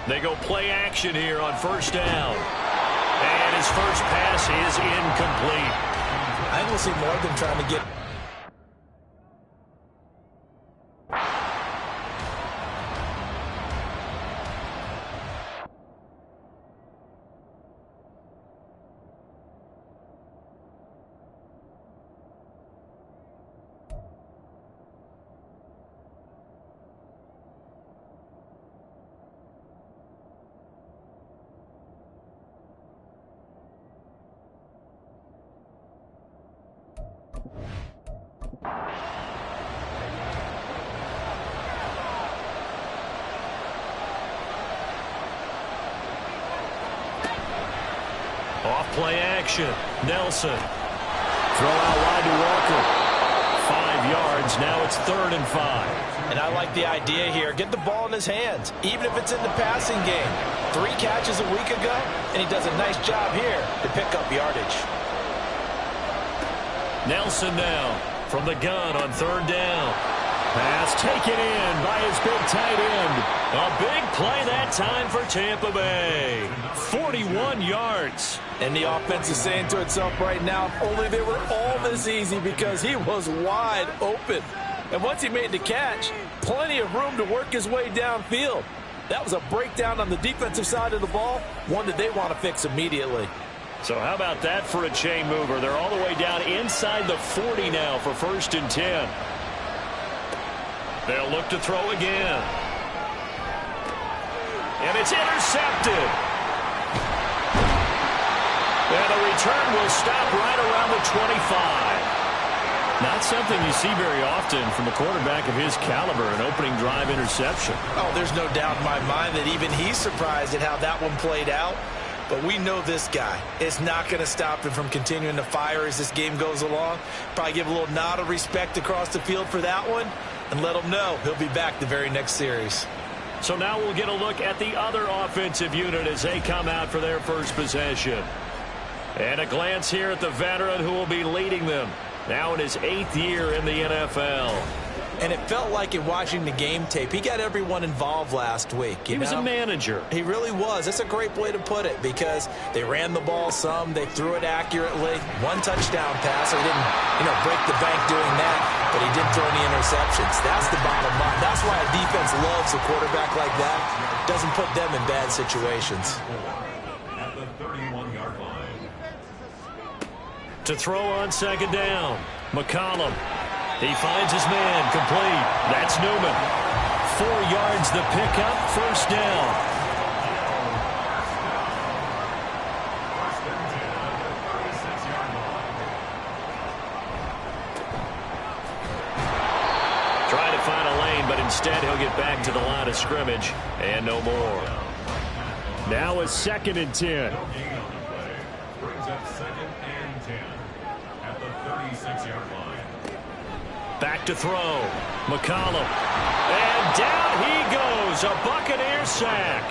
They go play action here on first down. And his first pass is incomplete. I will see more than trying to get... Off play action. Nelson. Throw out wide to Walker. 5 yards. Now it's 3rd and 5. And I like the idea here. Get the ball in his hands, even if it's in the passing game. 3 catches a week ago, and he does a nice job here to pick up yardage. Nelson now from the gun on 3rd down. Pass taken in by his big tight end. A big play that time for Tampa Bay. 41 yards. And the offense is saying to itself right now, if only they were all this easy, because he was wide open. And once he made the catch, plenty of room to work his way downfield. That was a breakdown on the defensive side of the ball, one that they want to fix immediately. So how about that for a chain mover? They're all the way down inside the 40 now for 1st and 10. They'll look to throw again. And it's intercepted. And the return will stop right around the 25. Not something you see very often from a quarterback of his caliber, an opening drive interception. Oh, there's no doubt in my mind that even he's surprised at how that one played out. But we know this guy is not going to stop him from continuing to fire as this game goes along. Probably give a little nod of respect across the field for that one and let him know he'll be back the very next series. So now we'll get a look at the other offensive unit as they come out for their first possession. And a glance here at the veteran who will be leading them. Now in his 8th year in the NFL. And it felt like in watching the game tape, he got everyone involved last week. He was a manager. He really was. That's a great way to put it, because they ran the ball some, they threw it accurately. 1 touchdown pass. He didn't, break the bank doing that, but he didn't throw any interceptions. That's the bottom line. That's why a defense loves a quarterback like that. Doesn't put them in bad situations. At the 31-yard line. To throw on 2nd down, McCollum. He finds his man, complete. That's Newman. 4 yards the pickup, 1st down. Trying to find a lane, but instead he'll get back to the line of scrimmage, and no more. Now a 2nd and 10. Brings up 2nd and 10 at the 36-yard line. Back to throw. McCollum. And down he goes. A Buccaneer sack.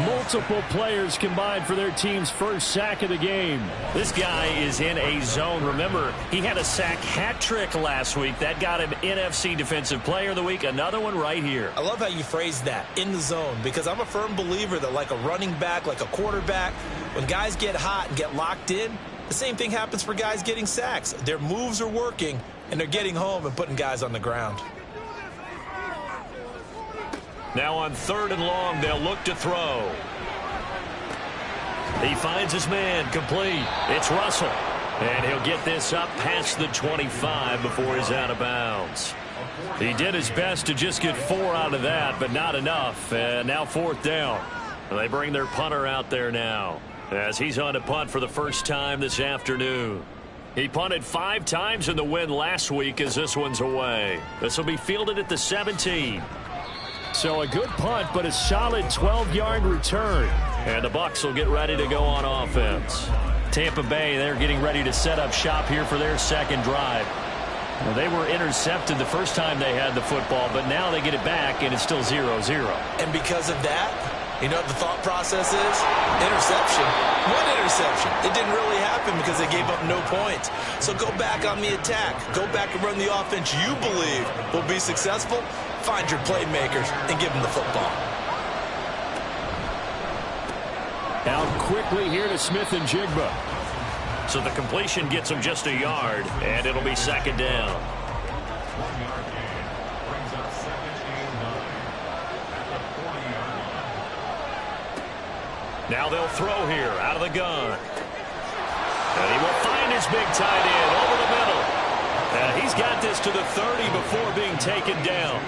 Multiple players combined for their team's first sack of the game. This guy is in a zone. Remember, he had a sack hat trick last week. That got him NFC Defensive Player of the Week. Another one right here. I love how you phrase that, in the zone, because I'm a firm believer that like a running back, like a quarterback, when guys get hot and get locked in, the same thing happens for guys getting sacks. Their moves are working, and they're getting home and putting guys on the ground. Now on 3rd and long, they'll look to throw. He finds his man, complete. It's Russell. And he'll get this up past the 25 before he's out of bounds. He did his best to just get 4 out of that, but not enough. And now 4th down. They bring their punter out there now, as he's on to punt for the first time this afternoon. He punted 5 times in the win last week, as this one's away. This will be fielded at the 17. So a good punt, but a solid 12-yard return. And the Bucs will get ready to go on offense. Tampa Bay, they're getting ready to set up shop here for their second drive. Well, they were intercepted the first time they had the football, but now they get it back, and it's still 0-0. And because of that, you know what the thought process is? Interception. What interception? It didn't really happen because they gave up no points. So go back on the attack. Go back and run the offense you believe will be successful. Find your playmakers and give them the football. Out quickly here to Smith and Jigba. So the completion gets him just a yard, and it'll be second down. 1-yard gain. Brings up second and 9 at the 40-yard line. Now they'll throw here out of the gun. And he will find his big tight end over the middle. And he's got this to the 30 before being taken down.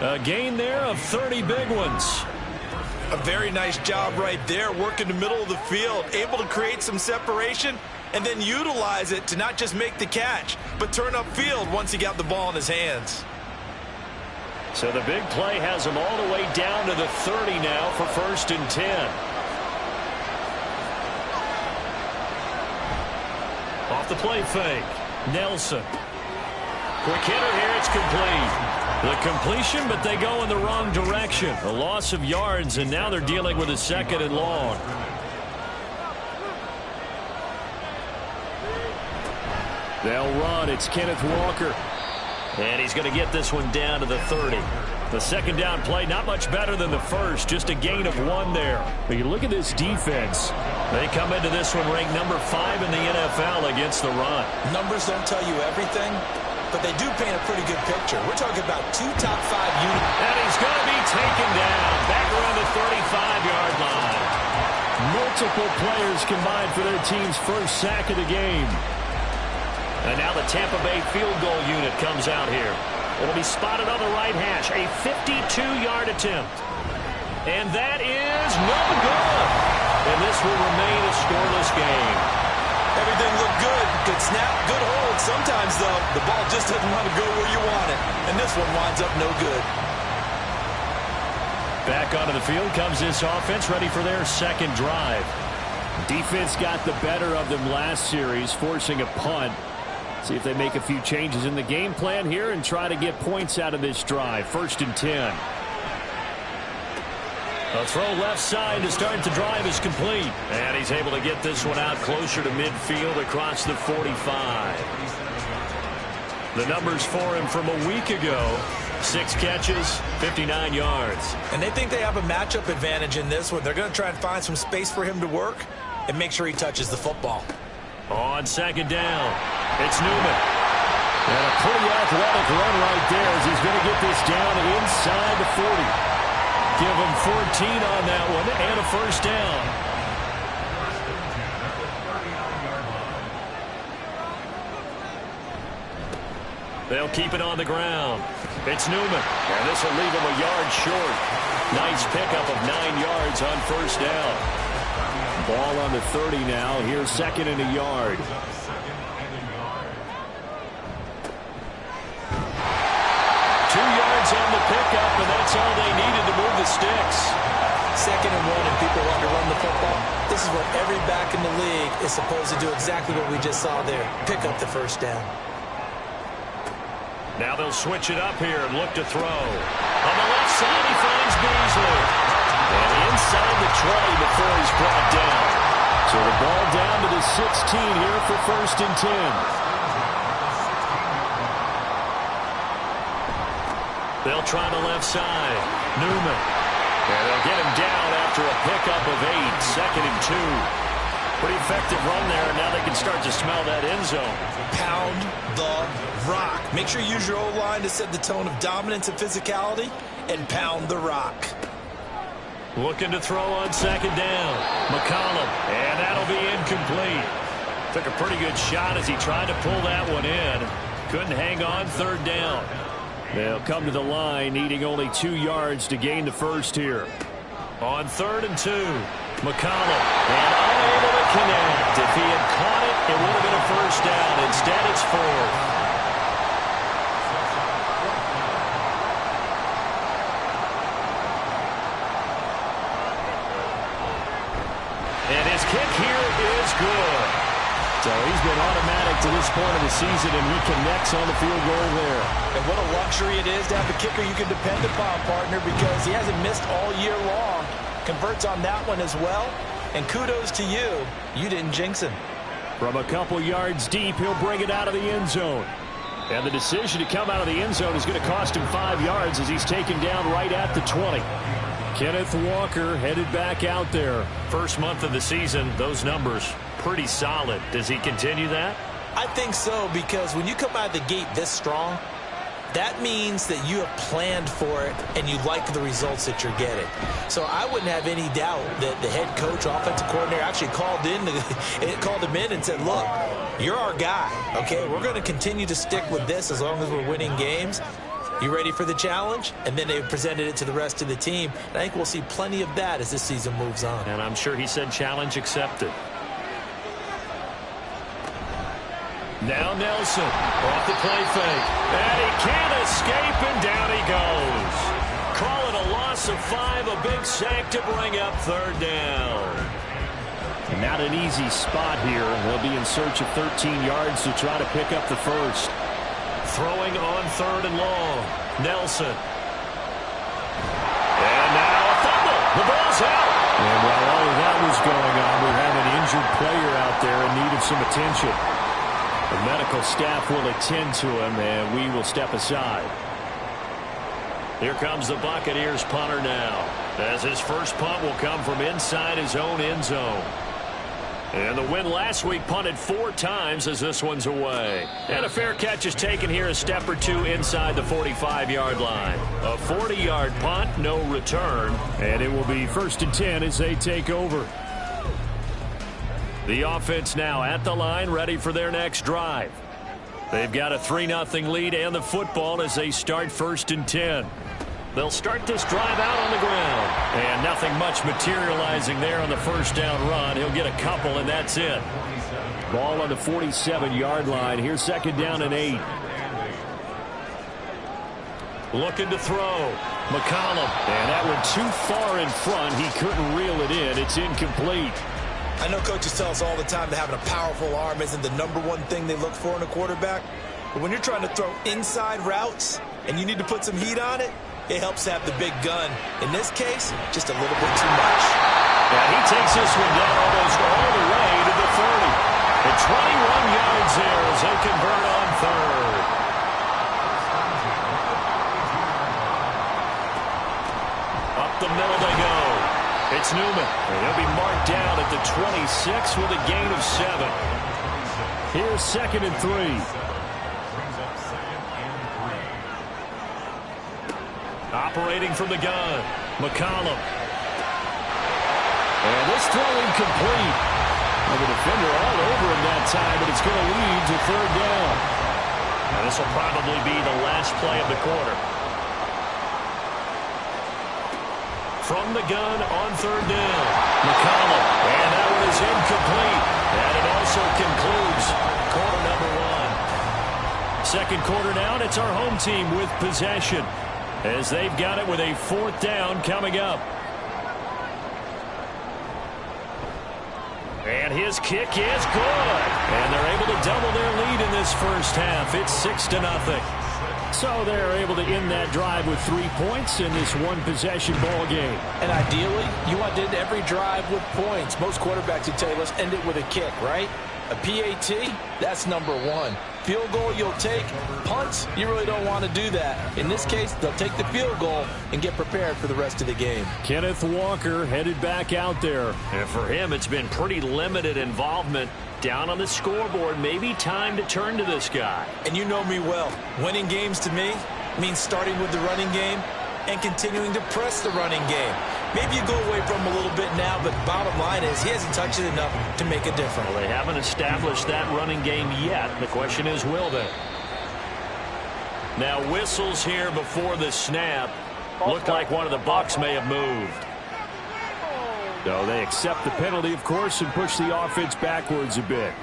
A gain there of 30 big ones. A very nice job right there, working the middle of the field, able to create some separation and then utilize it to not just make the catch, but turn upfield once he got the ball in his hands. So the big play has him all the way down to the 30 now for 1st and 10. Off the play fake, Nelson. Quick hitter here, it's complete. The completion, but they go in the wrong direction. A loss of yards, and now they're dealing with a 2nd and long. They'll run. It's Kenneth Walker. And he's going to get this one down to the 30. The second down play, not much better than the first. Just a gain of 1 there. But you look at this defense. They come into this one ranked number 5 in the NFL against the run. Numbers don't tell you everything, but they do paint a pretty good picture. We're talking about 2 top 5 units. And he's going to be taken down back around the 35-yard line. Multiple players combined for their team's first sack of the game. And now the Tampa Bay field goal unit comes out here. It'll be spotted on the right hash. A 52-yard attempt. And that is no good. And this will remain a scoreless game. Everything looked good. Good snap, good hold. Sometimes, though, the ball just doesn't want to go where you want it. And this one winds up no good. Back onto the field comes this offense, ready for their second drive. Defense got the better of them last series, forcing a punt. See if they make a few changes in the game plan here and try to get points out of this drive. 1st and 10. A throw left side to start the drive is complete. And he's able to get this one out closer to midfield across the 45. The numbers for him from a week ago. 6 catches, 59 yards. And they think they have a matchup advantage in this one. They're going to try and find some space for him to work and make sure he touches the football. On second down, it's Newman. And a pretty athletic run right there as he's going to get this down inside the 40. Give him 14 on that one and a first down. They'll keep it on the ground. It's Newman, and this will leave him a yard short. Nice pickup of 9 yards on first down. Ball on the 30 now. Here's 2nd and a yard. 2 yards on the pickup, and that's all they needed to move the sticks. 2nd and 1, and people want to run the football. This is what every back in the league is supposed to do, exactly what we just saw there. Pick up the first down. Now they'll switch it up here and look to throw. On the left side, he finds Beasley. And inside the 20 before he's brought down. So the ball down to the 16 here for 1st and 10. They'll try the left side. Newman. And they'll get him down after a pickup of 8. 2nd and 2. Pretty effective run there, and now they can start to smell that end zone. Pound the rock. Make sure you use your O-line to set the tone of dominance and physicality, and pound the rock. Looking to throw on second down. McCollum, and that'll be incomplete. Took a pretty good shot as he tried to pull that one in. Couldn't hang on 3rd down. They'll come to the line, needing only 2 yards to gain the first here. On 3rd and 2, McCollum, and unable to connect. If he had caught it, it would have been a first down. Instead, it's 4th. And his kick here is good. So he's been automatic to this point of the season, and he connects on the field goal there. And what a luxury it is to have a kicker you can depend upon, partner, because he hasn't missed all year long. Converts on that one as well. And kudos to you. You didn't jinx him. From a couple yards deep, he'll bring it out of the end zone. And the decision to come out of the end zone is going to cost him 5 yards as he's taken down right at the 20. Kenneth Walker headed back out there. First month of the season, those numbers pretty solid. Does he continue that? I think so, because when you come out of the gate this strong, that means that you have planned for it and you like the results that you're getting. So I wouldn't have any doubt that the head coach, offensive coordinator actually called him in and said, look, you're our guy, okay? We're going to continue to stick with this as long as we're winning games. You ready for the challenge? And then they presented it to the rest of the team. And I think we'll see plenty of that as this season moves on. And I'm sure he said challenge accepted. Now Nelson off the play fake. And he can't escape, and down he goes. Call it a loss of 5, a big sack to bring up third down. Not an easy spot here. They'll be in search of 13 yards to try to pick up the first. Throwing on third and long. Nelson. And now a fumble. The ball's out. And while all of that was going on, we have an injured player out there in need of some attention. The medical staff will attend to him, and we will step aside. Here comes the Buccaneers punter now, as his first punt will come from inside his own end zone. And the win last week punted 4 times as this one's away. And a fair catch is taken here a step or two inside the 45-yard line. A 40-yard punt, no return. And it will be 1st and 10 as they take over. The offense now at the line, ready for their next drive. They've got a 3-0 lead and the football as they start 1st and 10. They'll start this drive out on the ground. And nothing much materializing there on the first down run. He'll get a couple, and that's it. Ball on the 47-yard line. Here's 2nd down and 8. Looking to throw. McCollum. And that one too far in front. He couldn't reel it in. It's incomplete. I know coaches tell us all the time that having a powerful arm isn't the #1 thing they look for in a quarterback. But when you're trying to throw inside routes and you need to put some heat on it, it helps to have the big gun. In this case, just a little bit too much. And he takes this one down almost all the way to the 30. And 21 yards there as they convert on third. Up the middle they go. It's Newman. And he'll be marked down at the 26 with a gain of 7. Here's 2nd and 3. Operating from the gun, McCollum. And this throw incomplete. And the defender all over him that time, but it's going to lead to 3rd down. And this will probably be the last play of the quarter. From the gun on 3rd down, McCollum. And that one is incomplete. And it also concludes quarter number 1. Second quarter now, and it's our home team with possession, as they've got it with a 4th down coming up. And his kick is good. And they're able to double their lead in this first half. It's 6-0. So they're able to end that drive with 3 points in this one-possession ball game. And ideally, you want to end every drive with points. Most quarterbacks would tell you, let's end it with a kick, right? A PAT, that's #1. Field goal you'll take. Punts, you really don't want to do that. In this case, they'll take the field goal and get prepared for the rest of the game. Kenneth Walker headed back out there. And for him, it's been pretty limited involvement down on the scoreboard. Maybe time to turn to this guy. And you know me well. Winning games to me means starting with the running game and continuing to press the running game. Maybe you go away from him a little bit now, but bottom line is he hasn't touched it enough to make a difference. Well, they haven't established that running game yet. The question is, will they? Now whistles here before the snap. Looked like one of the Bucs may have moved. So they accept the penalty, of course, and push the offense backwards a bit.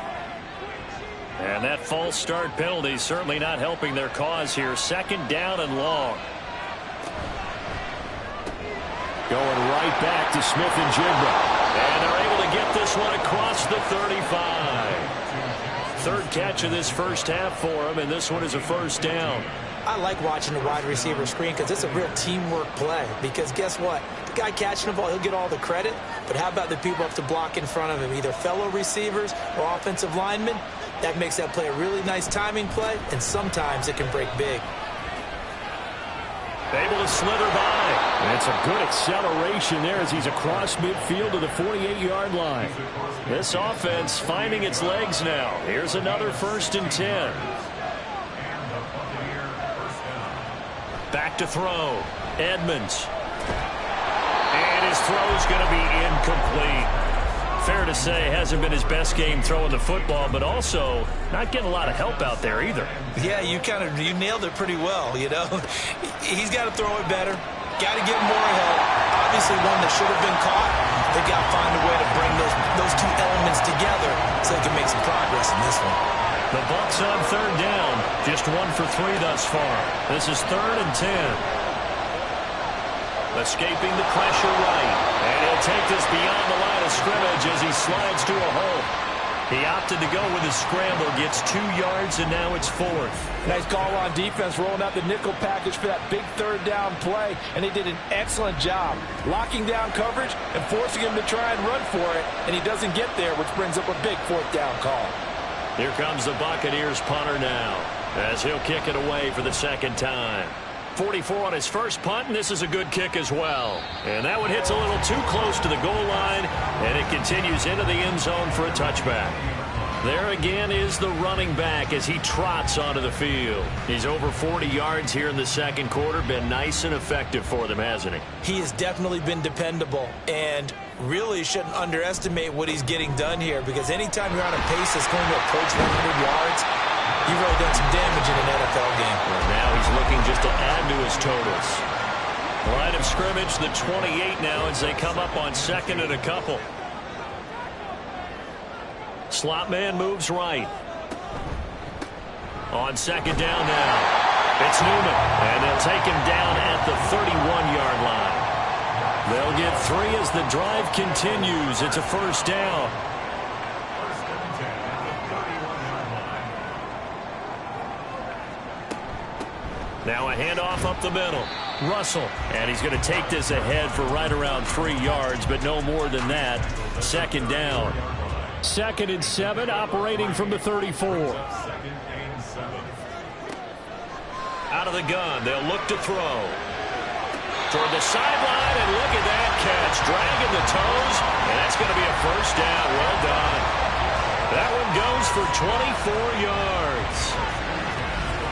And that false start penalty certainly not helping their cause here. 2nd down and long. Going right back to Smith and Jigba. And they're able to get this one across the 35. 3rd catch of this first half for him, and this one is a 1st down. I like watching the wide receiver screen because it's a real teamwork play. Because guess what? The guy catching the ball, he'll get all the credit. But how about the people up to block in front of him, either fellow receivers or offensive linemen? That makes that play a really nice timing play, and sometimes it can break big. Able to slither by. And it's a good acceleration there as he's across midfield to the 48-yard line. This offense finding its legs now. Here's another 1st and 10. Back to throw. Edmonds. And his throw's going to be incomplete. Fair to say, hasn't been his best game throwing the football, but also not getting a lot of help out there either. Yeah, you nailed it pretty well, you know. He's got to throw it better. Got to get more help. Obviously one that should have been caught. They've got to find a way to bring those two elements together so they can make some progress in this one. The Bucs on 3rd down. Just 1 for 3 thus far. This is 3rd and 10. Escaping the pressure right. And he'll take this beyond the line of scrimmage as he slides to a hole. He opted to go with a scramble, gets 2 yards, and now it's 4th. Nice call on defense, rolling out the nickel package for that big 3rd down play, and they did an excellent job locking down coverage and forcing him to try and run for it, and he doesn't get there, which brings up a big 4th down call. Here comes the Buccaneers punter now as he'll kick it away for the 2nd time. 44 on his first punt, and this is a good kick as well. And that one hits a little too close to the goal line, and it continues into the end zone for a touchback. There again is the running back as he trots onto the field. He's over 40 yards here in the 2nd quarter. Been nice and effective for them, hasn't he? He has definitely been dependable, and really shouldn't underestimate what he's getting done here, because anytime you're on a pace that's going to approach 100 yards, you've really done some damage in an NFL game. Well, now he's looking just to add to his totals. Line of scrimmage, the 28 now as they come up on 2nd and a couple. Slot man moves right. On 2nd down now, it's Newman, and they'll take him down at the 31-yard line. They'll get 3 as the drive continues. It's a 1st down. Now a handoff up the middle. Russell, and he's going to take this ahead for right around 3 yards, but no more than that. 2nd down. 2nd and 7, operating from the 34. Out of the gun, they'll look to throw. Toward the sideline, and look at that catch. Dragging the toes, and that's going to be a 1st down. Well done. That one goes for 24 yards.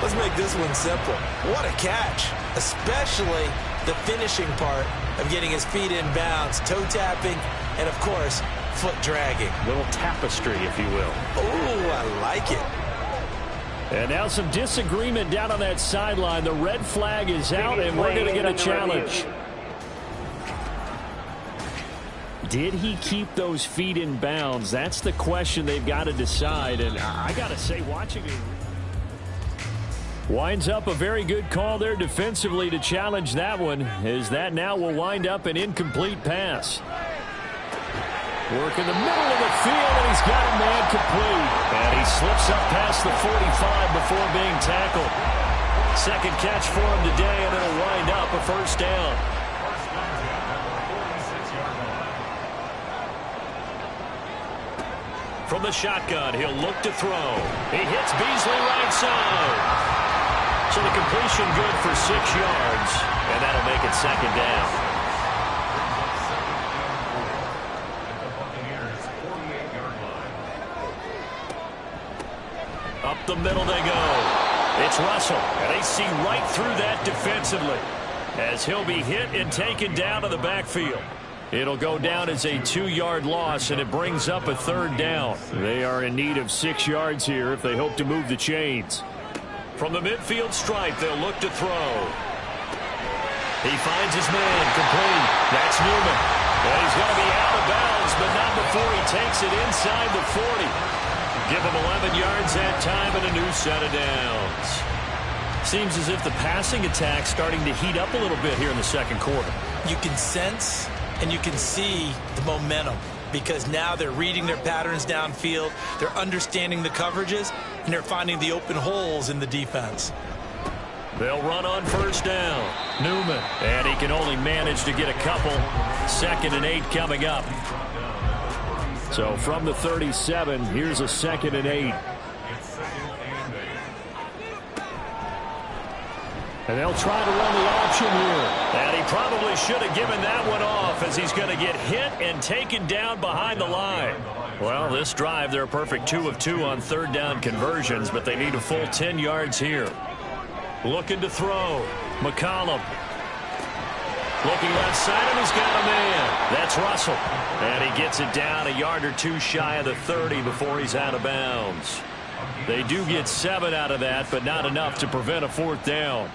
Let's make this one simple. What a catch, especially the finishing part of getting his feet in bounds, toe tapping, and of course, foot dragging. Little tapestry, if you will. Ooh, I like it. And now some disagreement down on that sideline. The red flag is out, and we're going to get a challenge. Did he keep those feet in bounds? That's the question they've got to decide. And I got to say, watching it, winds up a very good call there defensively to challenge that one, as that now will wind up an incomplete pass. Work in the middle of the field, and he's got a man complete. And he slips up past the 45 before being tackled. 2nd catch for him today, and it'll wind up a 1st down. From the shotgun, he'll look to throw. He hits Beasley right side. So the completion good for 6 yards, and that'll make it 2nd down. Up the middle they go. It's Russell, and they see right through that defensively as he'll be hit and taken down to the backfield. It'll go down as a 2-yard loss, and it brings up a 3rd down. They are in need of 6 yards here if they hope to move the chains. From the midfield stripe, they'll look to throw. He finds his man complete. That's Newman. And he's going to be out of bounds, but not before he takes it inside the 40. Give him 11 yards that time and a new set of downs. Seems as if the passing attack's starting to heat up a little bit here in the 2nd quarter. You can sense and you can see the momentum, because now they're reading their patterns downfield, they're understanding the coverages, and they're finding the open holes in the defense. They'll run on 1st down. Newman, and he can only manage to get a couple. 2nd and 8 coming up. So from the 37, here's a 2nd and 8. And they'll try to run the option here. And he probably should have given that one off, as he's going to get hit and taken down behind the line. Well, this drive, they're a perfect 2 of 2 on third down conversions, but they need a full 10 yards here. Looking to throw. McCollum. Looking left side, and he's got a man. That's Russell. And he gets it down a yard or two shy of the 30 before he's out of bounds. They do get 7 out of that, but not enough to prevent a fourth down.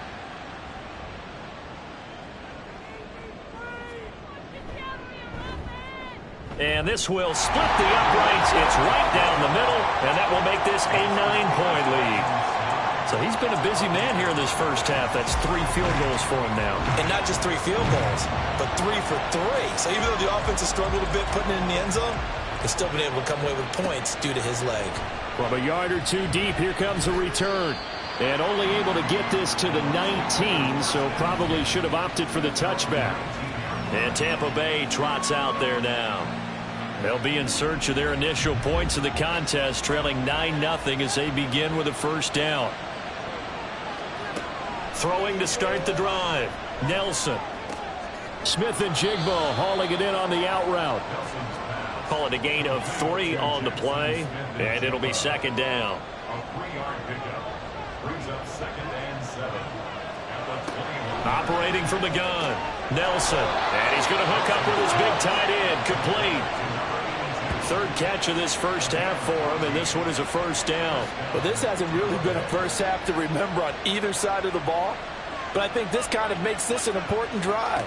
And this will split the uprights. It's right down the middle, and that will make this a 9-point lead. So he's been a busy man here in this first half. That's 3 field goals for him now. And not just 3 field goals, but 3 for 3. So even though the offense has struggled a bit putting it in the end zone, they've still been able to come away with points due to his leg. From a yard or two deep, here comes a return. And only able to get this to the 19, so probably should have opted for the touchback. And Tampa Bay trots out there now. They'll be in search of their initial points of the contest, trailing 9-0 as they begin with a first down. Throwing to start the drive. Nelson. Smith and Jigbo hauling it in on the out route. Call it a gain of 3 on the play, and it'll be second down. A 3-yard pickup brings up 2nd and 7 at the 21. Operating from the gun. Nelson. And he's going to hook up with his big tight end. Complete. Third catch of this first half for him, and this one is a first down. Well, this hasn't really been a first half to remember on either side of the ball, but I think this kind of makes this an important drive.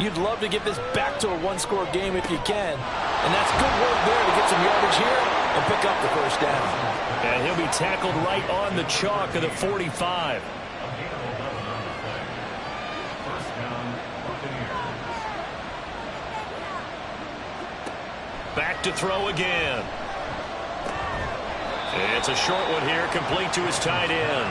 You'd love to get this back to a one-score game if you can, and that's good work there to get some yardage here and pick up the first down. And he'll be tackled right on the chalk of the 45. Back to throw again. It's a short one here, complete to his tight end.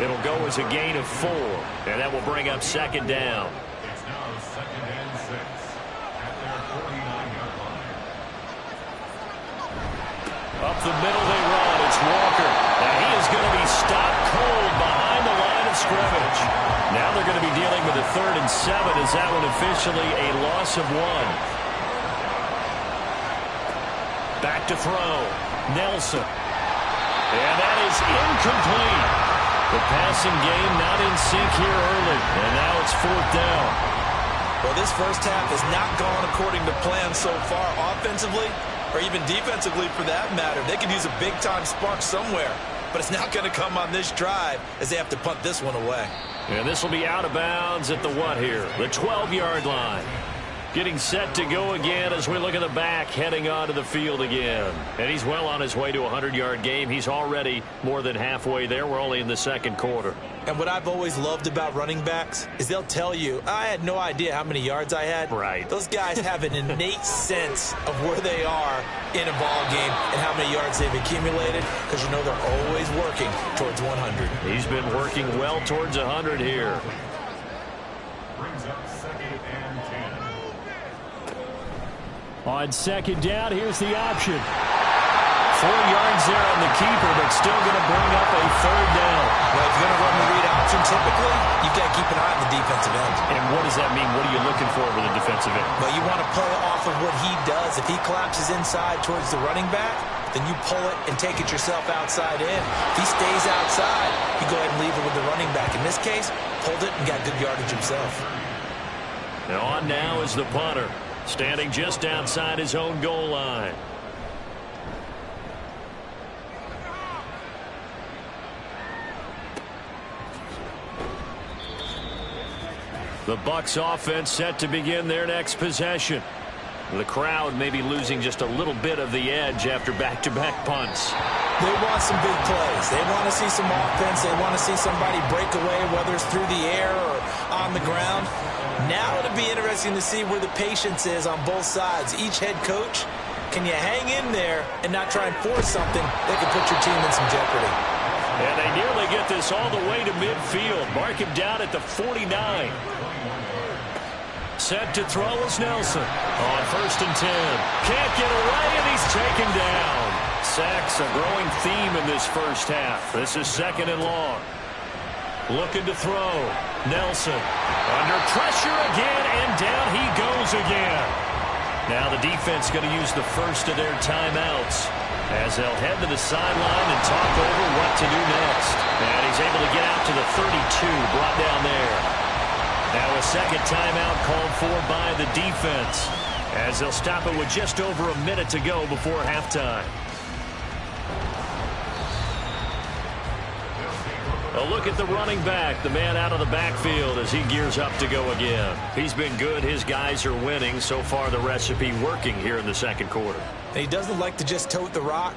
It'll go as a gain of 4, and that will bring up second down. It's now 2nd and 6 at their 49-yard line. Up the middle they run. It's Walker. And he is going to be stopped cold behind the line of scrimmage. Now they're going to be dealing with a 3rd and 7 as that one officially a loss of 1. Back to throw. Nelson. And that is incomplete. The passing game not in sync here early. And now it's 4th down. Well, this first half has not gone according to plan so far offensively or even defensively for that matter. They could use a big-time spark somewhere, but it's not going to come on this drive as they have to punt this one away. And this will be out of bounds at the what here? The 12-yard line. Getting set to go again as we look at the back, heading onto the field again. And he's well on his way to a 100-yard game. He's already more than halfway there. We're only in the second quarter. And what I've always loved about running backs is they'll tell you, I had no idea how many yards I had. Right. Those guys have an innate sense of where they are in a ball game and how many yards they've accumulated because you know they're always working towards 100. He's been working well towards 100 here. Brings up 2nd and 10. On second down, here's the option. 4 yards there on the keeper, but still going to bring up a 3rd down. Well, if you're going to run the read option typically, you've got to keep an eye on the defensive end. And what does that mean? What are you looking for with the defensive end? Well, you want to play off of what he does. If he collapses inside towards the running back, then you pull it and take it yourself outside in. If he stays outside, you go ahead and leave it with the running back. In this case, pulled it and got good yardage himself. And on now is the punter, standing just outside his own goal line. The Bucs offense set to begin their next possession. The crowd may be losing just a little bit of the edge after back-to-back punts. They want some big plays. They want to see some offense. They want to see somebody break away, whether it's through the air or on the ground. Now it'll be interesting to see where the patience is on both sides. Each head coach, can you hang in there and not try and force something that could put your team in some jeopardy? And they nearly get this all the way to midfield. Mark him down at the 49. Set to throw is Nelson on 1st and 10. Can't get away, and he's taken down. Sacks a growing theme in this first half. This is 2nd and long. Looking to throw. Nelson under pressure again, and down he goes again. Now the defense going to use the first of their timeouts as they'll head to the sideline and talk over what to do next. And he's able to get out to the 32, brought down there. Now a second timeout called for by the defense as they'll stop it with just over a minute to go before halftime. A look at the running back, the man out of the backfield as he gears up to go again. He's been good. His guys are winning. So far, the recipe working here in the second quarter. And he doesn't like to just tote the rock.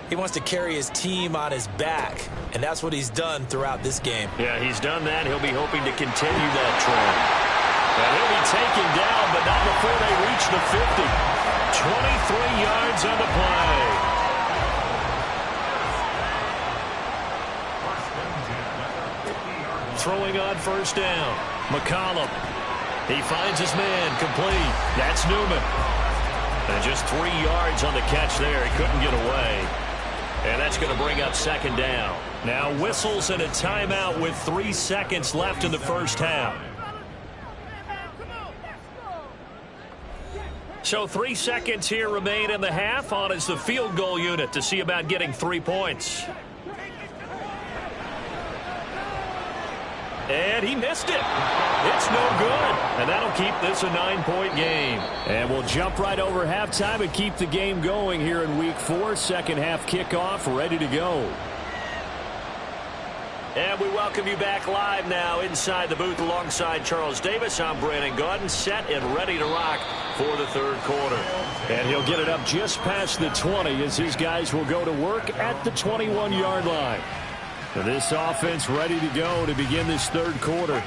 He wants to carry his team on his back, and that's what he's done throughout this game. Yeah, he's done that. He'll be hoping to continue that trend. And he'll be taken down, but not before they reach the 50. 23 yards on the play. Throwing on first down. McCollum. He finds his man. Complete. That's Newman. And just 3 yards on the catch there. He couldn't get away. And that's going to bring up second down. Now whistles and a timeout with 3 seconds left in the first half. So 3 seconds here remain in the half. On is the field goal unit to see about getting 3 points. And he missed it. It's no good. And that'll keep this a 9-point game. And we'll jump right over halftime and keep the game going here in Week 4. Second half kickoff ready to go. And we welcome you back live now inside the booth alongside Charles Davis. I'm Brandon Gaudin, set and ready to rock for the third quarter. And he'll get it up just past the 20 as his guys will go to work at the 21-yard line. So this offense ready to go to begin this third quarter.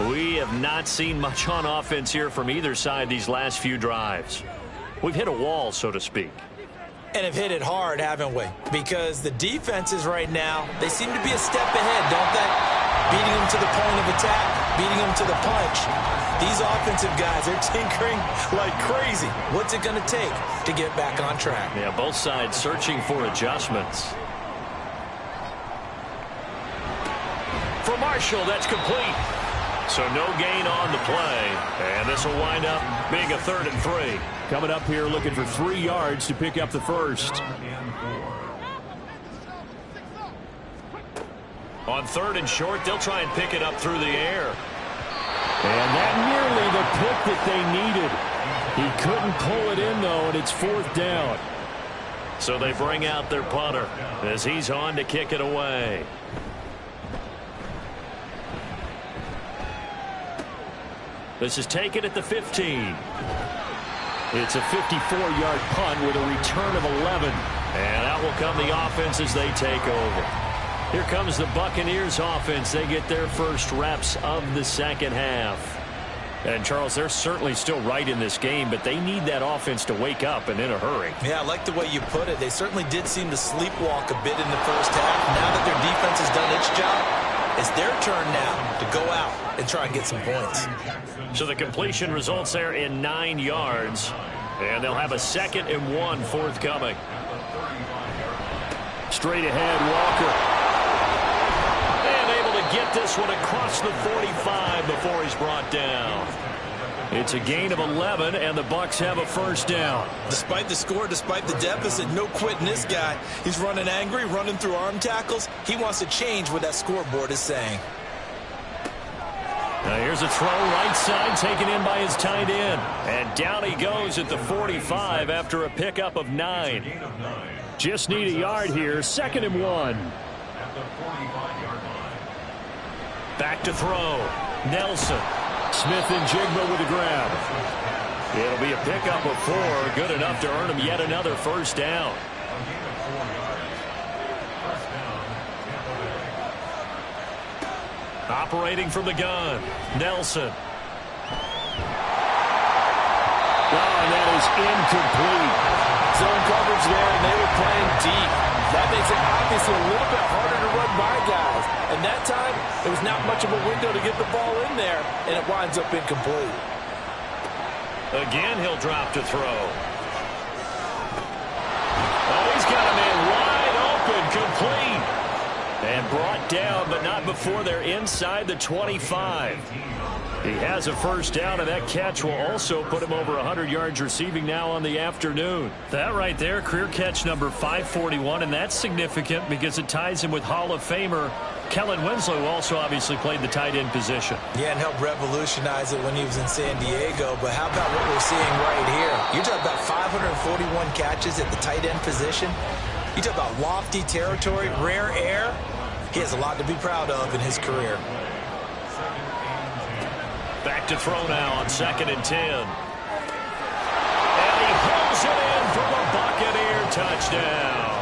We have not seen much on offense here from either side these last few drives. We've hit a wall, so to speak. And have hit it hard, haven't we? Because the defenses right now, they seem to be a step ahead, don't they? Beating them to the point of attack, beating them to the punch. These offensive guys, they're tinkering like crazy. What's it going to take to get back on track? Yeah, both sides searching for adjustments. For Marshall, that's complete. So no gain on the play. And this will wind up being a 3rd and 3. Coming up here looking for 3 yards to pick up the first. On 3rd and short, they'll try and pick it up through the air. And that nearly the pick that they needed. He couldn't pull it in, though, and it's 4th down. So they bring out their punter as he's on to kick it away. This is taken at the 15. It's a 54-yard punt with a return of 11. And out will come the offense as they take over. Here comes the Buccaneers offense. They get their first reps of the second half. And, Charles, they're certainly still right in this game, but they need that offense to wake up and in a hurry. Yeah, I like the way you put it. They certainly did seem to sleepwalk a bit in the first half. Now that their defense has done its job, it's their turn now to go out and try and get some points. So the completion results there in 9 yards. And they'll have a 2nd and 1 forthcoming. Straight ahead, Walker. And able to get this one across the 45 before he's brought down. It's a gain of 11, and the Bucs have a first down. Despite the score, despite the deficit, no quitting this guy. He's running angry, running through arm tackles. He wants to change what that scoreboard is saying. Now here's a throw right side taken in by his tight end. And down he goes at the 45 after a pickup of 9. Just need a yard here. 2nd and 1. Back to throw. Nelson. Smith and Jigba with a grab. It'll be a pickup of 4. Good enough to earn him yet another first down. Operating from the gun. Nelson. Oh, and that is incomplete. Zone coverage there, and they were playing deep. That makes it obviously a little bit harder to run by guys. And that time, there was not much of a window to get the ball in there, and it winds up incomplete. Again, he'll drop to throw. Oh, he's got a man wide open, complete. And brought down, but not before they're inside the 25. He has a first down, and that catch will also put him over 100 yards receiving now on the afternoon. That right there, career catch number 541, and that's significant because it ties him with Hall of Famer Kellen Winslow, who also obviously played the tight end position. Yeah, and helped revolutionize it when he was in San Diego. But how about what we're seeing right here? You're talking about 541 catches at the tight end position. You talk about lofty territory, rare air. He has a lot to be proud of in his career. Back to throw now on 2nd and 10. And he hauls it in for the Buccaneer touchdown.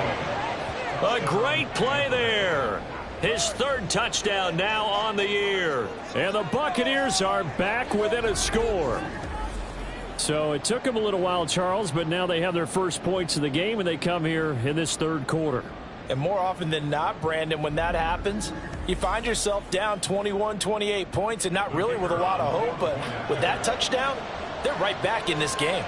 A great play there. His 3rd touchdown now on the year. And the Buccaneers are back within a score. So it took them a little while, Charles, but now they have their first points of the game, and they come here in this 3rd quarter. And more often than not, Brandon, when that happens, you find yourself down 21, 28 points and not really with a lot of hope. But with that touchdown, they're right back in this game.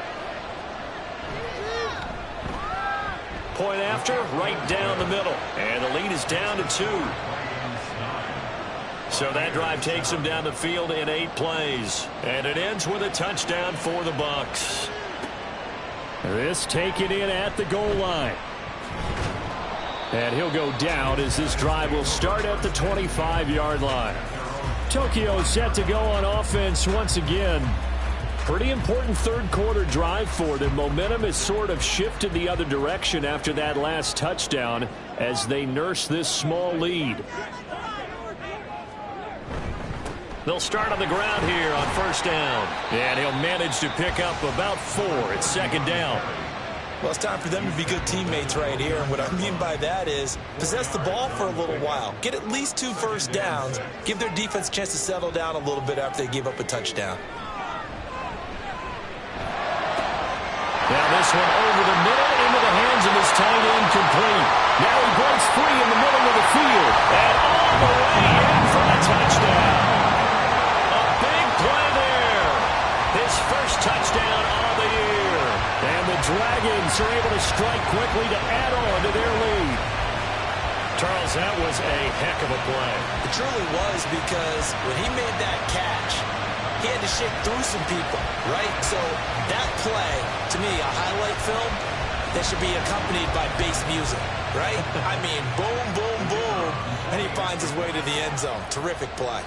Point after, right down the middle. And the lead is down to 2. So that drive takes them down the field in 8 plays. And it ends with a touchdown for the Bucs. This taken in at the goal line. And he'll go down as this drive will start at the 25-yard line. Tokyo set to go on offense once again. Pretty important 3rd quarter drive for them. Momentum has sort of shifted the other direction after that last touchdown as they nurse this small lead. They'll start on the ground here on 1st down. And he'll manage to pick up about 4. It's 2nd down. Well, it's time for them to be good teammates right here. And what I mean by that is possess the ball for a little while. Get at least 2 first downs. Give their defense a chance to settle down a little bit after they give up a touchdown. Now this one over the middle into the hands of his tight end, complete. Now he breaks free in the middle of the field. And all the way in for a touchdown. A big play there. His first touchdown on the year. And the Dragons are able to strike quickly to add on to their lead. Charles, that was a heck of a play. It truly was, because when he made that catch, he had to shake through some people, right? So that play, to me, a highlight film that should be accompanied by bass music, right? I mean, boom, boom, boom, and he finds his way to the end zone. Terrific play.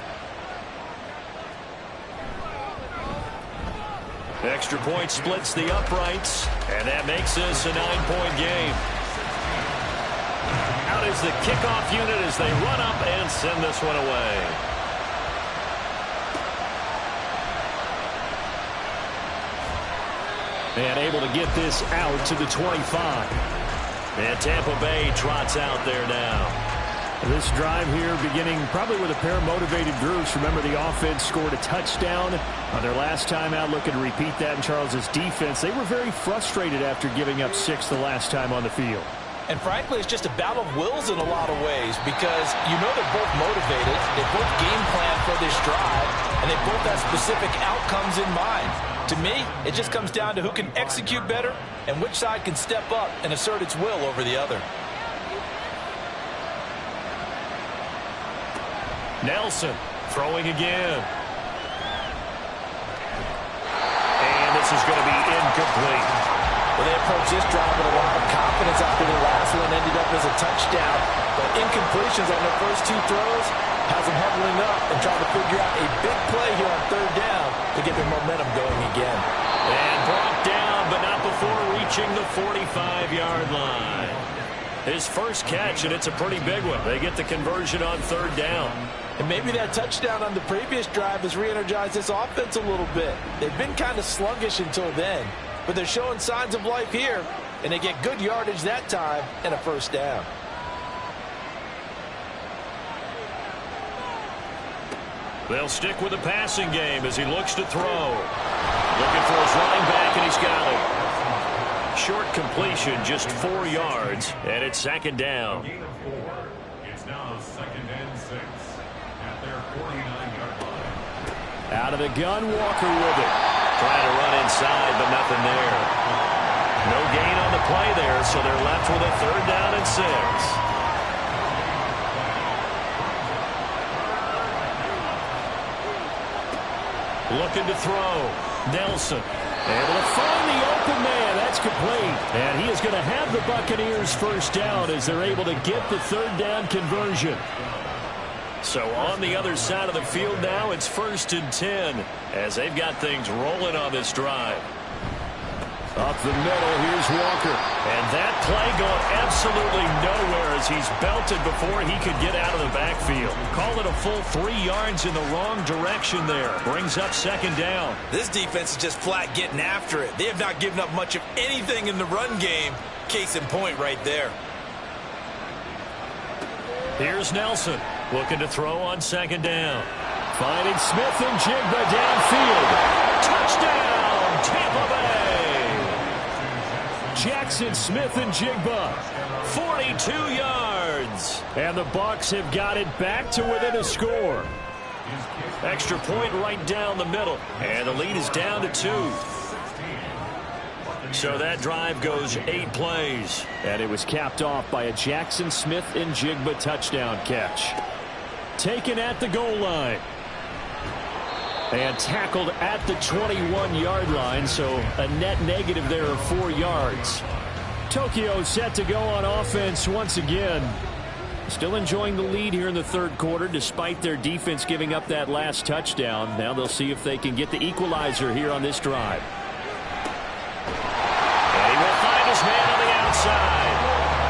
Extra point splits the uprights, and that makes this a 9-point game. Out is the kickoff unit as they run up and send this one away. And able to get this out to the 25. And Tampa Bay trots out there now. This drive here beginning probably with a pair of motivated groups. Remember, the offense scored a touchdown on their last time out. Looking to repeat that in Charles's defense. They were very frustrated after giving up 6 the last time on the field. And frankly, it's just a battle of wills in a lot of ways, because you know they're both motivated. They both game plan for this drive, and they both have specific outcomes in mind. To me, it just comes down to who can execute better and which side can step up and assert its will over the other. Nelson throwing again. And this is going to be incomplete. Well, they approached this drive with a lot of confidence after the last one ended up as a touchdown. But incompletions on their first 2 throws has them huddling up and trying to figure out a big play here on 3rd down to get their momentum going again. And brought down, but not before reaching the 45-yard line. His first catch, and it's a pretty big one. They get the conversion on 3rd down. And maybe that touchdown on the previous drive has re-energized this offense a little bit. They've been kind of sluggish until then, but they're showing signs of life here, and they get good yardage that time and a first down. They'll stick with the passing game as he looks to throw. Looking for his running back, and he's got it. Short completion, just 4 yards, and it's 2nd down. Gain of 4. It's now 2nd and 6 at their 49-yard line. Out of the gun, Walker with it. Trying to run inside, but nothing there. No gain on the play there, so they're left with a 3rd down and 6. Looking to throw. Nelson. Able to find the open man. That's complete. And he is going to have the Buccaneers first down as they're able to get the third down conversion. So on the other side of the field now, it's 1st and 10 as they've got things rolling on this drive. Up the middle, here's Walker. And that play going absolutely nowhere as he's belted before he could get out of the backfield. Call it a full 3 yards in the wrong direction there. Brings up 2nd down. This defense is just flat getting after it. They have not given up much of anything in the run game. Case in point right there. Here's Nelson looking to throw on 2nd down. Finding Smith and Jigba downfield. Touchdown, Tampa Bay. Jackson Smith and Jigba, 42 yards. And the Bucs have got it back to within a score. Extra point right down the middle. And the lead is down to 2. So that drive goes 8 plays. And it was capped off by a Jackson Smith and Jigba touchdown catch. Taken at the goal line. And tackled at the 21-yard line, so a net negative there of 4 yards. Tokyo set to go on offense once again. Still enjoying the lead here in the 3rd quarter despite their defense giving up that last touchdown. Now they'll see if they can get the equalizer here on this drive. And he will find his man on the outside.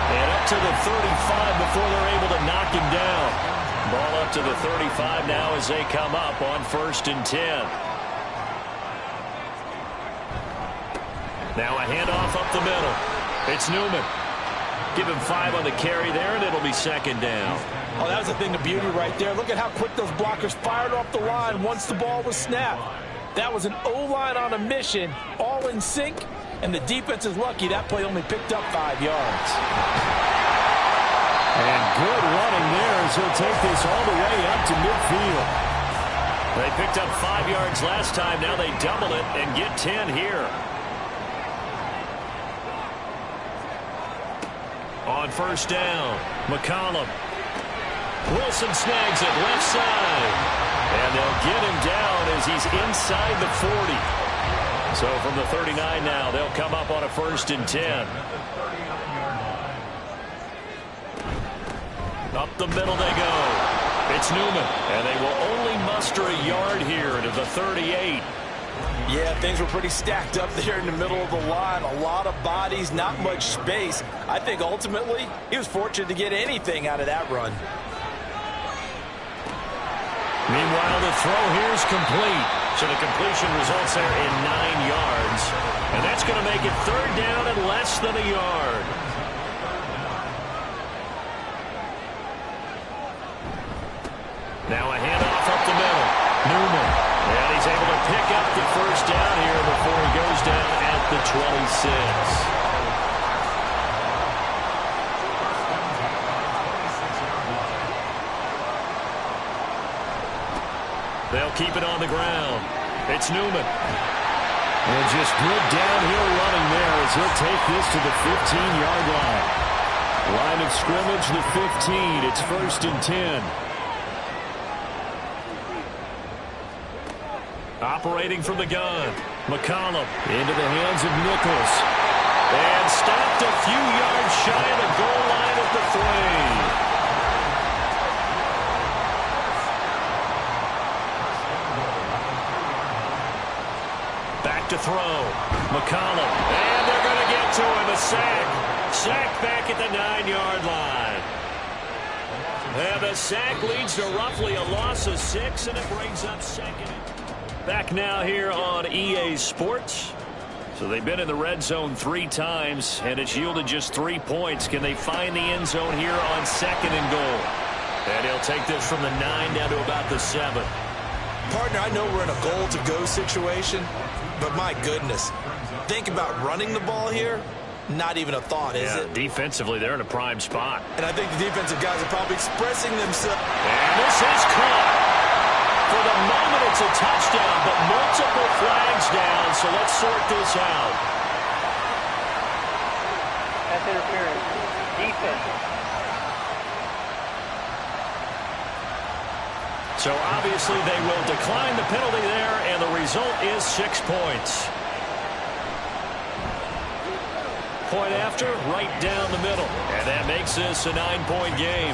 And up to the 35 before they're able to knock him down. Ball up to the 35 now as they come up on 1st and 10. Now a handoff up the middle. It's Newman. Give him 5 on the carry there, and it'll be 2nd down. Oh, that was a thing of beauty right there. Look at how quick those blockers fired off the line once the ball was snapped. That was an O-line on a mission, all in sync, and the defense is lucky that play only picked up 5 yards. And good running there as he'll take this all the way up to midfield. They picked up 5 yards last time. Now they double it and get 10 here. On 1st down, McCollum. Wilson snags it left side. And they'll get him down as he's inside the 40. So from the 39 now, they'll come up on a 1st and 10. Up the middle they go. It's Newman. And they will only muster a yard here to the 38. Yeah, things were pretty stacked up there in the middle of the line. A lot of bodies, not much space. I think ultimately he was fortunate to get anything out of that run. Meanwhile, the throw here is complete. So the completion results there in 9 yards. And that's going to make it 3rd down and less than a yard. Now a handoff up the middle. Newman. And he's able to pick up the 1st down here before he goes down at the 26. They'll keep it on the ground. It's Newman. And just good downhill running there as he'll take this to the 15-yard line. Line of scrimmage, the 15. It's 1st and 10. Operating from the gun. McCollum into the hands of Nichols. And stopped a few yards shy of the goal line at the 3. Back to throw. McCollum. And they're going to get to him. A sack. Sack back at the 9-yard line. And the sack leads to roughly a loss of 6, and it brings up 2nd. Back now here on EA Sports. So they've been in the red zone 3 times, and it's yielded just 3 points. Can they find the end zone here on 2nd and goal? And he'll take this from the 9 down to about the 7. Partner, I know we're in a goal-to-go situation, but my goodness, think about running the ball here. Not even a thought, is it? Defensively, they're in a prime spot. And I think the defensive guys are probably expressing themselves. And this is caught. For the moment, it's a touchdown, but multiple flags down, so let's sort this out. That's interference. Defense. So So obviously they will decline the penalty there, and the result is 6 points. Point after, right down the middle. And that makes this a 9-point game.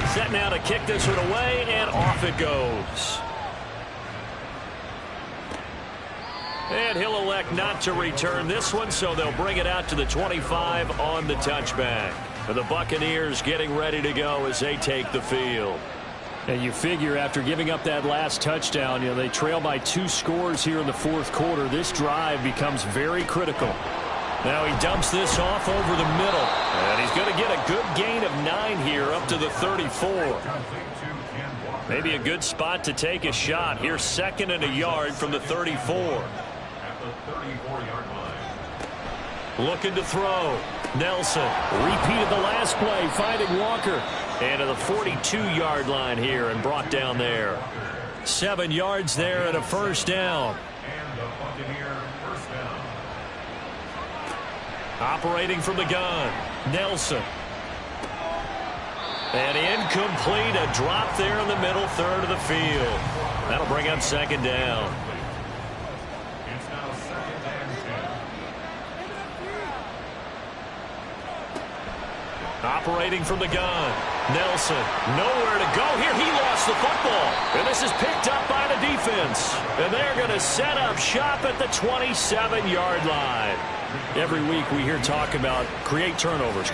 Set now to kick this one away, and off it goes. And he'll elect not to return this one, so they'll bring it out to the 25 on the touchback. For the Buccaneers getting ready to go as they take the field. And you figure after giving up that last touchdown, they trail by 2 scores here in the fourth quarter. This drive becomes very critical. Now he dumps this off over the middle. And he's going to get a good gain of 9 here up to the 34. Maybe a good spot to take a shot. Here's 2nd and a yard from the 34. At the 34-yard line. Looking to throw. Nelson repeated the last play, finding Walker. And to the 42-yard line here and brought down there. 7 yards there and a first down. And the Buccaneer first down. Operating from the gun, Nelson. And incomplete, a drop there in the middle third of the field. That'll bring up 2nd down. It's now 2nd and 10. Operating from the gun, Nelson. Nowhere to go here. He lost the football. And this is picked up by the defense. And they're going to set up shop at the 27-yard line. Every week we hear talk about create turnovers.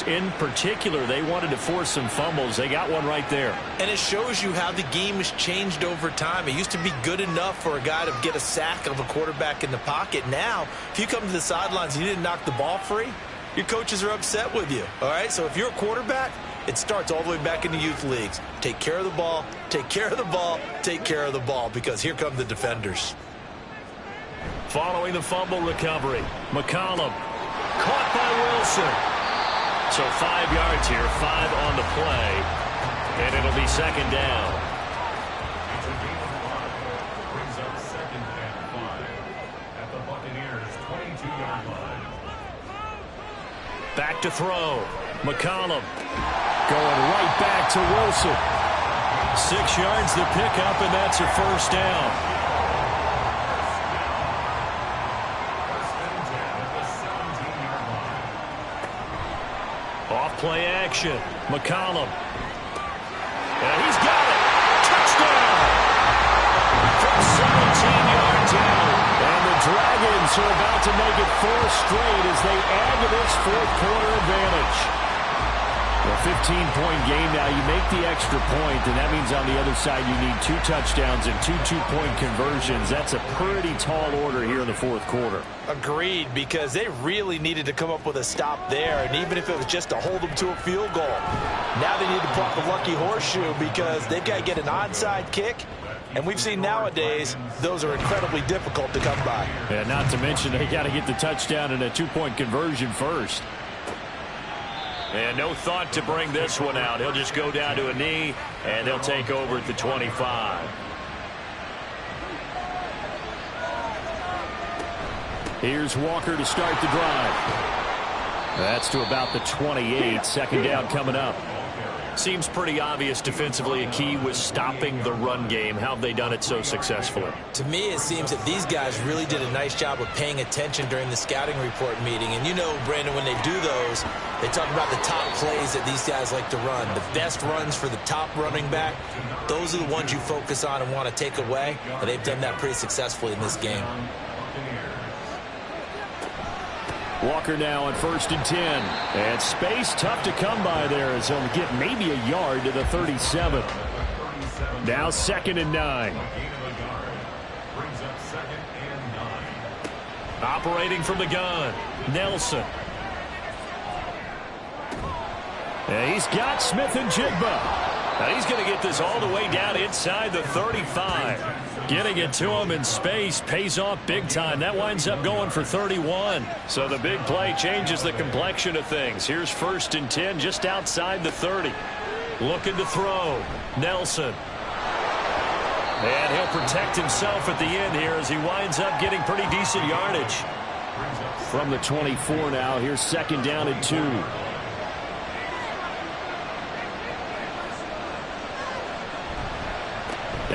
In particular, they wanted to force some fumbles. They got one right there. And it shows you how the game has changed over time. It used to be good enough for a guy to get a sack of a quarterback in the pocket. Now, if you come to the sidelines and you didn't knock the ball free, your coaches are upset with you. All right, so if you're a quarterback, it starts all the way back in the youth leagues. Take care of the ball, take care of the ball, take care of the ball, because here come the defenders. Following the fumble recovery, McCollum caught by Wilson. So 5 yards here, 5 on the play, and it'll be 2nd down. It's a gain of 5. Brings up 2nd and 5 at the Buccaneers' 22-yard line. Back to throw. McCollum going right back to Wilson. 6 yards to pick up, and that's a first down. Off-play action. McCollum. And he's got it. Touchdown! From 17 yards out. And the Dragons are about to make it 4 straight as they add to this fourth quarter advantage. A 15-point game now. You make the extra point, and that means on the other side you need 2 touchdowns and 2 two-point conversions. That's a pretty tall order here in the fourth quarter. Agreed, because they really needed to come up with a stop there, and even if it was just to hold them to a field goal. Now they need to pull the lucky horseshoe because they've got to get an onside kick, and we've seen nowadays those are incredibly difficult to come by. And not to mention they got to get the touchdown and a 2-point conversion first. And no thought to bring this one out. He'll just go down to a knee, and they'll take over at the 25. Here's Walker to start the drive. That's to about the 28. 2nd down coming up. Seems pretty obvious defensively a key was stopping the run game. How have they done it so successfully? To me, it seems that these guys really did a nice job of paying attention during the scouting report meeting. And you know, Brandon, when they do those, they talk about the top plays that these guys like to run. The best runs for the top running back, those are the ones you focus on and want to take away. And they've done that pretty successfully in this game. Walker now on 1st and 10. And space tough to come by there as he'll get maybe a yard to the 37. Now 2nd and 9. Operating from the gun, Nelson. And he's got Smith and Jigba. And he's going to get this all the way down inside the 35. Getting it to him in space pays off big time. That winds up going for 31. So the big play changes the complexion of things. Here's 1st and 10 just outside the 30. Looking to throw. Nelson. And he'll protect himself at the end here as he winds up getting pretty decent yardage. From the 24 now, here's 2nd down and 2.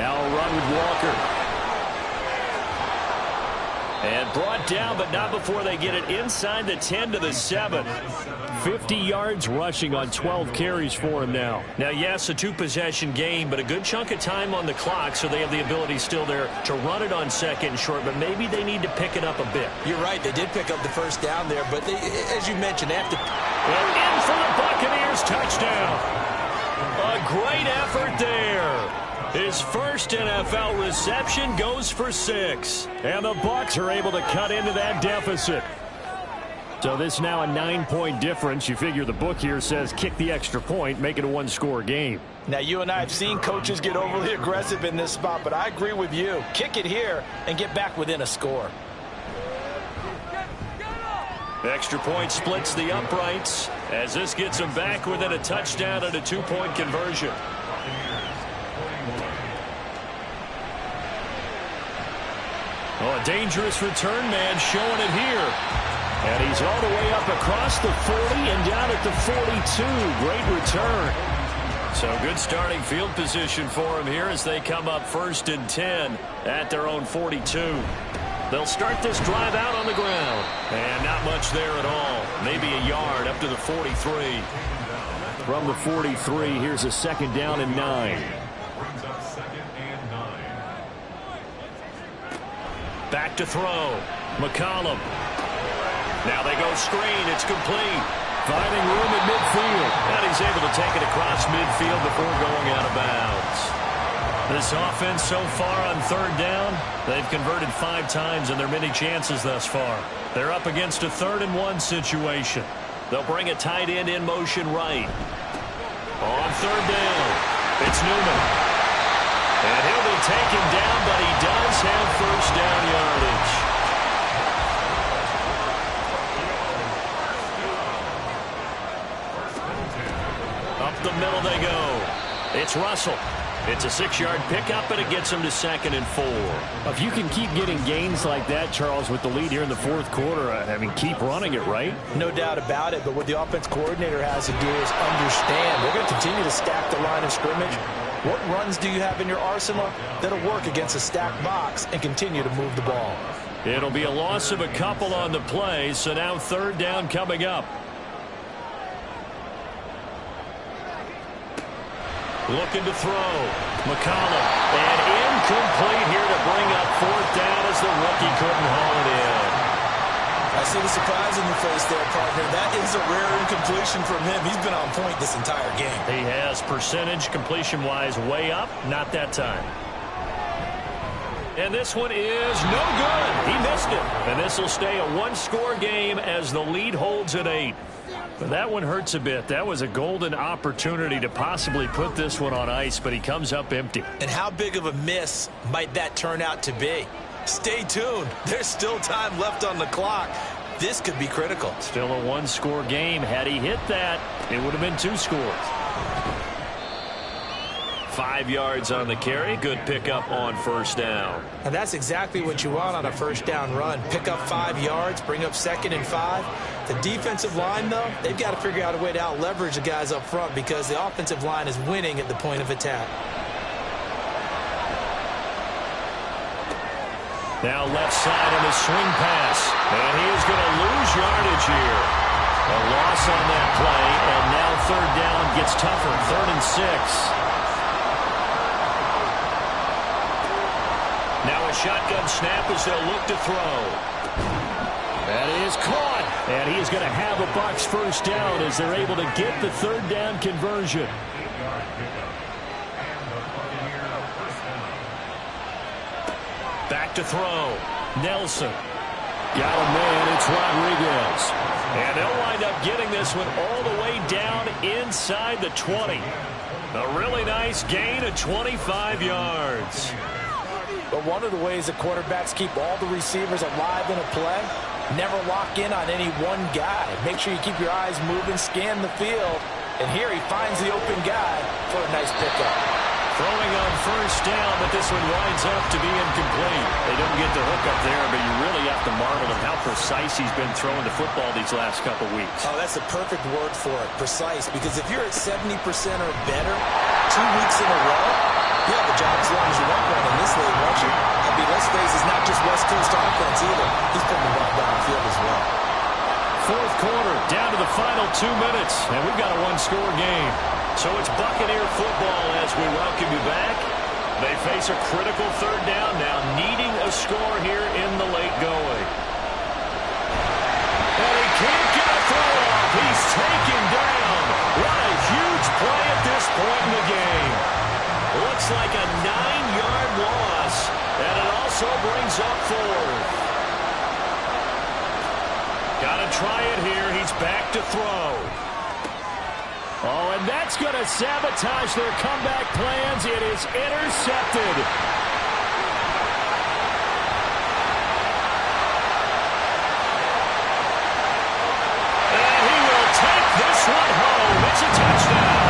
Now a run with Walker. And brought down, but not before they get it inside the 10 to the 7. 50 yards rushing on 12 carries for him now. Now, yes, a two-possession game, but a good chunk of time on the clock, so they have the ability still there to run it on second and short, but maybe they need to pick it up a bit. You're right. They did pick up the first down there, but they, as you mentioned, they have to... And in for the Buccaneers touchdown. A great effort there. His first NFL reception goes for 6. And the Bucs are able to cut into that deficit. So this now a 9-point difference. You figure the book here says kick the extra point, make it a one-score game. Now, you and I have seen coaches get overly aggressive in this spot, but I agree with you. Kick it here and get back within a score. Extra point splits the uprights as this gets them back within a touchdown and a 2-point conversion. Oh, a dangerous return man showing it here. And he's all the way up across the 40 and down at the 42. Great return. So good starting field position for him here as they come up 1st and 10 at their own 42. They'll start this drive out on the ground. And not much there at all. Maybe a yard up to the 43. From the 43, here's a 2nd down and 9. Back to throw. McCollum. Now they go screen. It's complete. Finding room at midfield. And he's able to take it across midfield before going out of bounds. This offense so far on 3rd down, they've converted 5 times in their many chances thus far. They're up against a 3rd and 1 situation. They'll bring a tight end in motion right. On 3rd down, it's Newman. And he'll be taken down, but he does have 1st down yardage. Up the middle they go. It's Russell. It's a 6-yard pickup, and it gets him to 2nd and 4. If you can keep getting gains like that, Charles, with the lead here in the 4th quarter, I mean, keep running it, right? No doubt about it, but what the offense coordinator has to do is understand they're going to continue to stack the line of scrimmage. What runs do you have in your arsenal that'll work against a stacked box and continue to move the ball? It'll be a loss of a couple on the play, so now 3rd down coming up. Looking to throw. McCollum. And incomplete here to bring up 4th down as the rookie couldn't haul it in. I see the surprise in your face there, partner. That is a rare incompletion from him. He's been on point this entire game. He has percentage completion-wise way up. Not that time. And this one is no good. He missed it. And this will stay a 1-score game as the lead holds at 8. But that one hurts a bit. That was a golden opportunity to possibly put this one on ice, but he comes up empty. And how big of a miss might that turn out to be? Stay tuned. There's still time left on the clock. This could be critical. Still a 1-score game. Had he hit that, it would have been 2 scores. 5 yards on the carry. Good pickup on 1st down. And that's exactly what you want on a 1st down run. Pick up 5 yards, bring up 2nd and 5. The defensive line, though, they've got to figure out a way to out-leverage the guys up front because the offensive line is winning at the point of attack. Now left side on the swing pass. And he is going to lose yardage here. A loss on that play, and now 3rd down gets tougher. 3rd and 6. Now a shotgun snap as they'll look to throw. That is caught. And he is going to have a Bucs 1st down as they're able to get the 3rd down conversion. Back to throw. Nelson. Got a man. It's Rodriguez. And they'll wind up getting this one all the way down inside the 20. A really nice gain of 25 yards. But one of the ways that quarterbacks keep all the receivers alive in a play, never lock in on any one guy. Make sure you keep your eyes moving, scan the field. And here he finds the open guy for a nice pickup. Throwing on first down, but this one winds up to be incomplete. They don't get the hook up there, but you really have to marvel at how precise he's been throwing the football these last couple weeks. Oh, that's the perfect word for it, precise, because if you're at 70% or better 2 weeks in a row, you have a job as long as you want one in this league, won't you? I mean, let's face it, it's not just West Coast offense either. He's putting the ball down the field as well. Fourth quarter, down to the final 2 minutes, and we've got a one-score game. So it's Buccaneer football as we welcome you back. They face a critical third down now, needing a score here in the late going. And he can't get a throw off. He's taken down. What a huge play at this point in the game. Looks like a 9-yard loss, and it also brings up fourth. Got to try it here. He's back to throw. Oh, and that's going to sabotage their comeback plans. It is intercepted. And he will take this one home. It's a touchdown.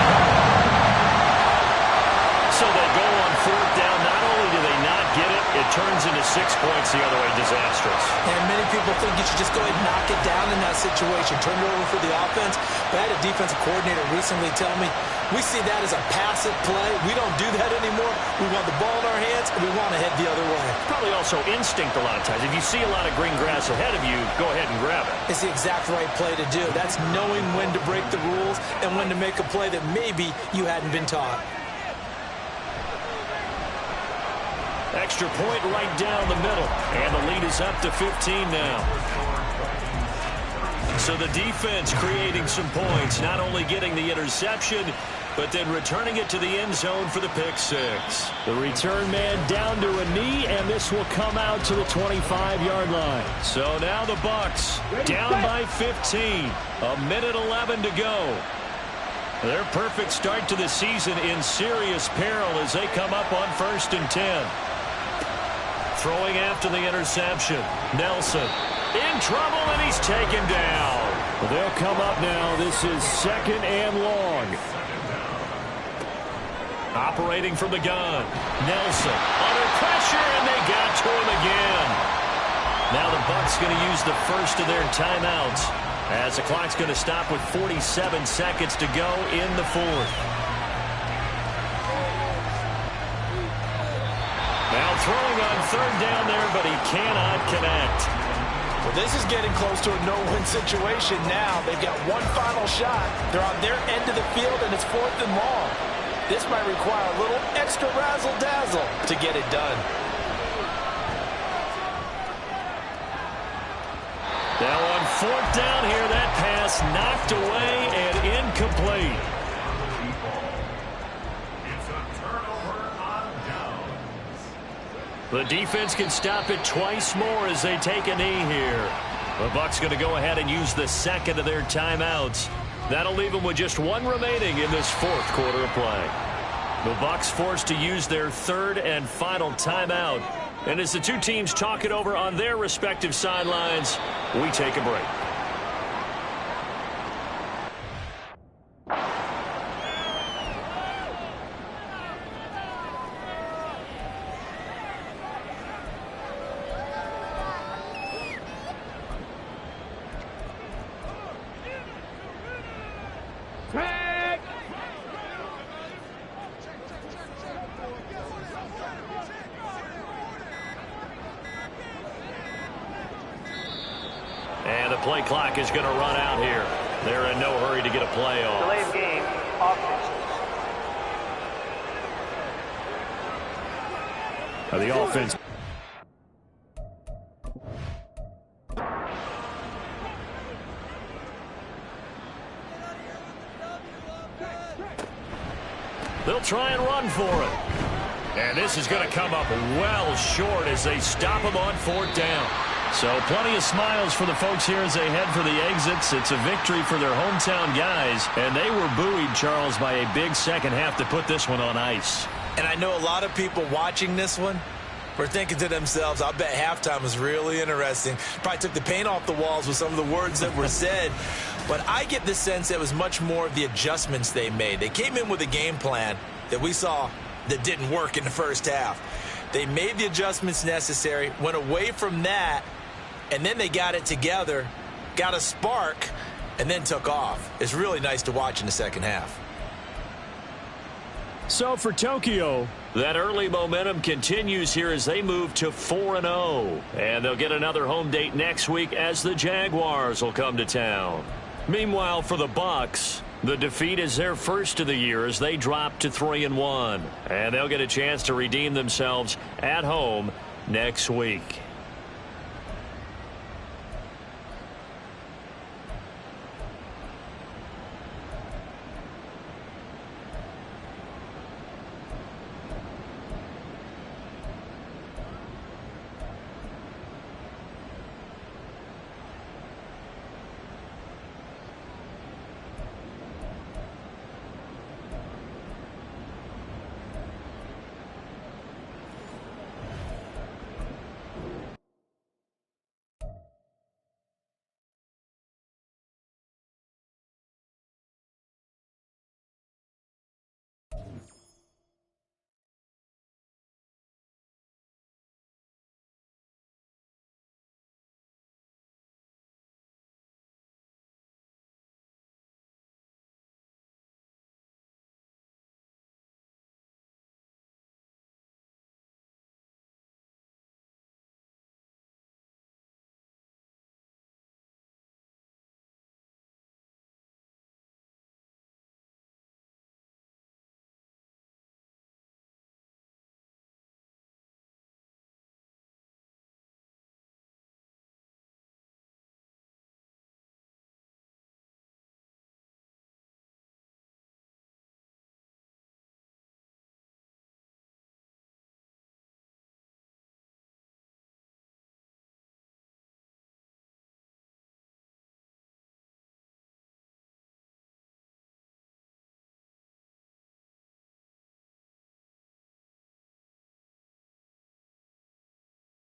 So they go on fourth down. Not only do they not get it, it turns into 6 points the other way. Disastrous. And many people think you should just go ahead and knock it down in that situation. Turn it over for the offense. But I had a defensive coordinator recently tell me, we see that as a passive play. We don't do that anymore. We want the ball in our hands, and we want to head the other way. Probably also instinct a lot of times. If you see a lot of green grass ahead of you, go ahead and grab it. It's the exact right play to do. That's knowing when to break the rules and when to make a play that maybe you hadn't been taught. Extra point right down the middle. And the lead is up to 15 now. So the defense creating some points, not only getting the interception, but then returning it to the end zone for the pick six. The return man down to a knee, and this will come out to the 25-yard line. So now the Bucs down by 15. 1:11 to go. Their perfect start to the season in serious peril as they come up on 1st and 10. Throwing after the interception. Nelson in trouble, and he's taken down. Well, they'll come up now. This is 2nd and long. Operating from the gun. Nelson under pressure, and they got to him again. Now the Bucs going to use the first of their timeouts as the clock's going to stop with 47 seconds to go in the fourth. Now throwing on 3rd down there, but he cannot connect. Well, this is getting close to a no-win situation now. They've got one final shot. They're on their end of the field, and it's 4th and long. This might require a little extra razzle-dazzle to get it done. Now on 4th down here, that pass knocked away and incomplete. It's a turnover on downs. The defense can stop it twice more as they take a knee here. The Bucs going to go ahead and use the second of their timeouts. That'll leave them with just one remaining in this 4th quarter of play. The Bucs forced to use their 3rd and final timeout. And as the two teams talk it over on their respective sidelines, we take a break. And the play clock is going to run out here. They're in no hurry to get a play off. Delay of game. Offense. The offense. They'll try and run for it. And this is going to come up well short as they stop him on 4th down. So plenty of smiles for the folks here as they head for the exits. It's a victory for their hometown guys. And they were buoyed, Charles, by a big second half to put this one on ice. And I know a lot of people watching this one were thinking to themselves, I bet halftime was really interesting. Probably took the paint off the walls with some of the words that were said. But I get the sense it was much more of the adjustments they made. They came in with a game plan that we saw that didn't work in the first half. They made the adjustments necessary, went away from that, and then they got it together, got a spark, and then took off. It's really nice to watch in the second half. So for Tokyo, that early momentum continues here as they move to 4-0. And they'll get another home date next week as the Jaguars will come to town. Meanwhile, for the Bucs, the defeat is their first of the year as they drop to 3-1. And they'll get a chance to redeem themselves at home next week.